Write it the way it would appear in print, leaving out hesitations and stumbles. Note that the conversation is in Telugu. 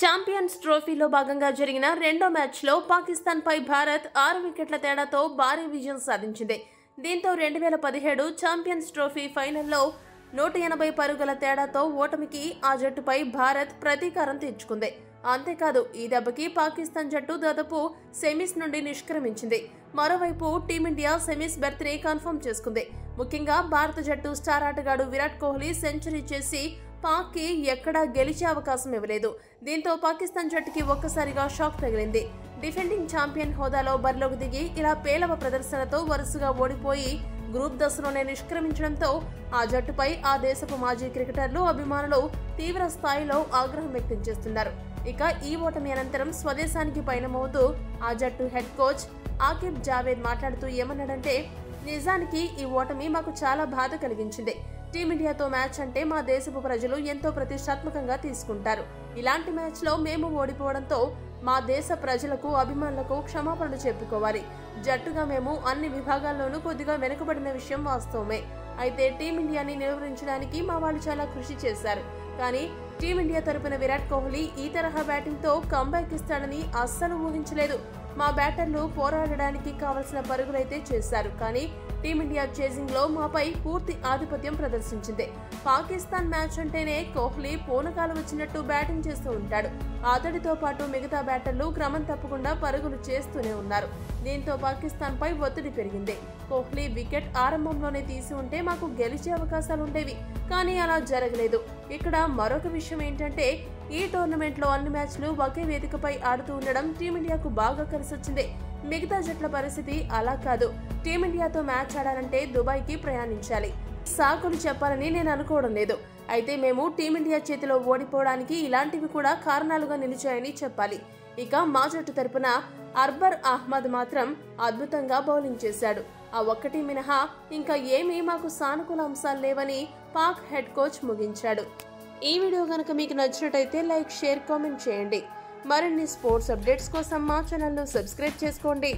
ఛాంపియన్స్ ట్రోఫీలో భాగంగా జరిగిన రెండో మ్యాచ్లో పాకిస్తాన్పై భారత్ 6 వికెట్ల తేడాతో భారీ విజయం సాధించింది. దీంతో 2017 ఛాంపియన్స్ ట్రోఫీ ఫైనల్లో 180 పరుగుల తేడాతో ఓటమికి ఆ జట్టుపై భారత్ ప్రతీకారం తీర్చుకుంది. అంతేకాదు ఈ దెబ్బకి పాకిస్తాన్ జట్టు దాదాపు సెమీస్ నుండి నిష్క్రమించింది. మరోవైపు టీమిండియా సెమీస్ బెర్త్ని కన్ఫర్మ్ చేసుకుంది. ముఖ్యంగా భారత జట్టు స్టార్ ఆటగాడు విరాట్ కోహ్లీ సెంచరీ చేసి పాక్కి ఎక్కడా గెలిచే అవకాశం ఇవ్వలేదు. దీంతో పాకిస్తాన్ జట్టుకి ఒక్కసారిగా షాక్ తగిలింది. డిఫెండింగ్ ఛాంపియన్ హోదాలో బరిలోకి దిగి ఇలా పేలవ ప్రదర్శనతో వరుసగా ఓడిపోయి గ్రూప్ దశలోనే నిష్క్రమించడంతో ఆ జట్టుపై ఆ దేశపు మాజీ క్రికెటర్లు, అభిమానులు తీవ్ర స్థాయిలో ఆగ్రహం వ్యక్తం చేస్తున్నారు. ఇక ఈ ఓటమి అనంతరం స్వదేశానికి పయనమవుతూ ఆ జట్టు హెడ్ కోచ్ ఆకిబ్ జావేద్ మాట్లాడుతూ ఏమన్నాడంటే, నిజానికి ఈ ఓటమి మాకు చాలా బాధ కలిగించింది. టీమిండియాతో మ్యాచ్ అంటే మా దేశపు ప్రజలు ఎంతో ప్రతిష్టాత్మకంగా తీసుకుంటారు. ఇలాంటి మ్యాచ్లో మేము ఓడిపోవడంతో మా దేశ ప్రజలకు, అభిమానులకు క్షమాపణలు చెప్పుకోవాలి. జట్టుగా మేము అన్ని విభాగాల్లోనూ కొద్దిగా వెనుకబడిన విషయం వాస్తవమే. అయితే టీమిండియాని నిలువరించడానికి మా వాళ్ళు చాలా కృషి చేశారు. కానీ టీమిండియా తరపున విరాట్ కోహ్లీ ఈ తరహా బ్యాటింగ్తో కంబ్యాక్ ఇస్తాడని అస్సలు ఊహించలేదు. మా బ్యాటర్లు పోరాడడానికి కావలసిన పరుగులైతే చేశారు. కానీ టీమిండియా చేజింగ్ లో మాపై పూర్తి ఆధిపత్యం ప్రదర్శించింది. పాకిస్తాన్ మ్యాచ్ అంటేనే కోహ్లీ పూనకాలు వచ్చినట్టు బ్యాటింగ్ చేస్తూ ఉంటాడు. అతడితో పాటు మిగతా బ్యాటర్లు క్రమం తప్పకుండా పరుగులు చేస్తూనే ఉన్నారు. దీంతో పాకిస్తాన్ పై ఒత్తిడి పెరిగింది. కోహ్లీ వికెట్ ఆరంభంలోనే తీసి ఉంటే మాకు గెలిచే అవకాశాలు ఉండేవి. కానీ అలా జరగలేదు. ఇక్కడ మరొక విషయం ఏంటంటే, ఈ టోర్నమెంట్ లో అన్ని మ్యాచ్లు ఒకే వేదికపై ఆడుతూ ఉండడం టీమిండియాకు బాగా కలిసొచ్చింది. మిగతా జట్ల పరిస్థితి అలా కాదు. టీమిండియాతో మ్యాచ్ ఆడాలంటే దుబాయ్కి ప్రయాణించాలి. సాకులు చెప్పాలని నేను అనుకోవడం లేదు. అయితే మేము టీమిండియా చేతిలో ఓడిపోవడానికి ఇలాంటివి కూడా కారణాలుగా నిలిచాయని చెప్పాలి. ఇక మా జట్టు తరపున అర్బర్ అహ్మద్ మాత్రం అద్భుతంగా బౌలింగ్ చేశాడు. ఆ ఒక్కటి మినహా ఇంకా ఏమీ మాకు సానుకూల అంశాలు లేవని పాక్ హెడ్ కోచ్ ముగించాడు. ఈ వీడియో కనుక మీకు నచ్చినట్టయితే లైక్, షేర్, కామెంట్ చేయండి. మరిన్ని స్పోర్ట్స్ అప్డేట్స్ కోసం మా ఛానల్ను సబ్స్క్రైబ్ చేసుకోండి.